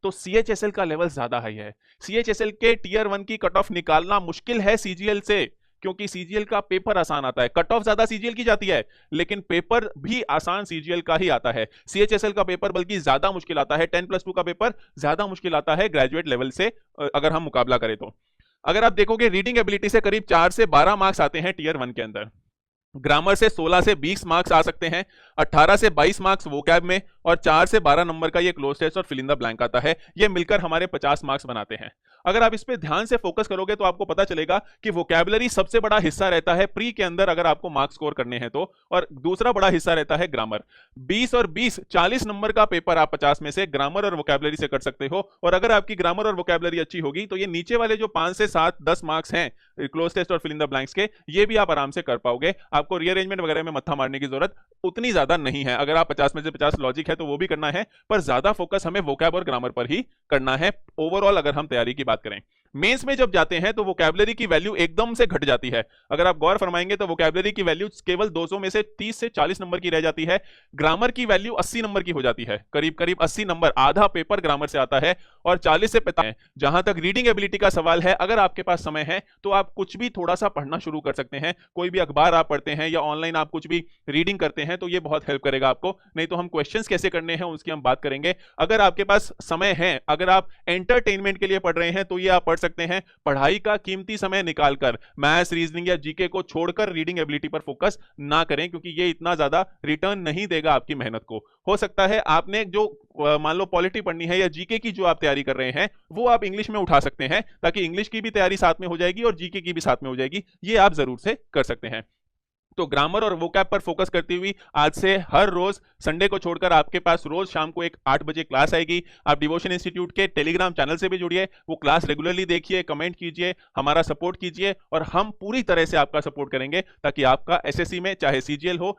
तो सीएचएसएल का लेवल ज्यादा हाई है। सीएचएसएल के टीयर 1 की कट ऑफ निकालना मुश्किल है सीजीएल से, क्योंकि सीजीएल का पेपर आसान आता है। कट ऑफ ज्यादा सीजीएल की जाती है, लेकिन पेपर भी आसान सीजीएल का ही आता है। सीएचएसएल का पेपर बल्कि ज्यादा मुश्किल आता है, 10+2 का पेपर ज्यादा मुश्किल आता है ग्रेजुएट लेवल से अगर हम मुकाबला करें तो। अगर आप देखोगे रीडिंग एबिलिटी से करीब 4 से 12 मार्क्स आते हैं टीयर 1 के अंदर। ग्रामर से 16 से 20 मार्क्स आ सकते हैं, 18 से 22 मार्क्स वोकैब में, और 4 से 12 नंबर का ये क्लोज टेस्ट और फिल इन द ब्लैंक आता है। ये मिलकर हमारे 50 मार्क्स बनाते हैं। अगर आप इस पे ध्यान से फोकस करोगे तो आपको पता चलेगा कि वोकैबुलरी सबसे बड़ा हिस्सा रहता है प्री के अंदर अगर आपको मार्क्स स्कोर करने हैं तो, और दूसरा बड़ा हिस्सा रहता है ग्रामर। 20 और 20 40 नंबर का पेपर आप 50 में से ग्रामर और वोकैबुलरी से कर सकते हो। और अगर आपकी ग्रामर और वोकैबुलरी अच्छी होगी तो ये नीचे वाले जो 5 से 7 10 मार्क्स हैं क्लोज टेस्ट और फिल इन द ब्लैंक्स के, ये भी आप आराम से कर पाओगे। आपको रीअरेंजमेंट वगैरह में मत्था मारने की जरूरत उतनी ज्यादा नहीं है। अगर आप 50 में से 50 लॉजिक है तो वो भी करना है, पर ज्यादा फोकस हमें वोकैब और ग्रामर पर ही करना है ओवरऑल अगर हम तैयारी की बात करें। मेंस में जब जाते हैं तो वोकैबुलरी की वैल्यू एकदम से घट जाती है। अगर आप गौर फरमाएंगे तो वोकैबुलरी की वैल्यू केवल 200 में से 30 से 40 नंबर की रह जाती है। ग्रामर की वैल्यू 80 नंबर की हो जाती है, करीब करीब 80 नंबर, आधा पेपर ग्रामर से आता है, और 40 से 45। जहां तक रीडिंग एबिलिटी का सवाल है, अगर आपके पास समय है तो आप कुछ भी थोड़ा सा पढ़ना शुरू कर सकते हैं। कोई भी अखबार आप पढ़ते हैं या ऑनलाइन आप कुछ भी रीडिंग करते हैं तो ये बहुत हेल्प करेगा आपको। नहीं तो हम क्वेश्चंस कैसे करने हैं उसकी हम बात करेंगे। अगर आपके पास समय है, अगर आप एंटरटेनमेंट के लिए पढ़ रहे हैं तो ये आप पढ़ सकते हैं। पढ़ाई का कीमती समय निकालकर मैथ्स, रीजनिंग या जीके को छोड़कर रीडिंग एबिलिटी पर फोकस ना करें, क्योंकि ये इतना ज्यादा रिटर्न नहीं देगा आपकी मेहनत को। हो सकता है आपने जो मान लो पॉलिटी पढ़नी है या जीके की जो आप तैयारी कर रहे हैं वो आप इंग्लिश में उठा सकते हैं, ताकि इंग्लिश की भी तैयारी साथ में हो जाएगी और जीके की भी साथ में हो जाएगी। ये आप जरूर से कर सकते हैं। तो ग्रामर और वोकैब पर फोकस करती हुई आज से हर रोज संडे को छोड़कर आपके पास रोज शाम को एक 8 बजे क्लास आएगी। आप डिवोशन इंस्टीट्यूट के टेलीग्राम चैनल से भी जुड़िए, वो क्लास रेगुलरली देखिए, कमेंट कीजिए, हमारा सपोर्ट कीजिए, और हम पूरी तरह से आपका सपोर्ट करेंगे ताकि आपका एसएससी में चाहे सीजीएल हो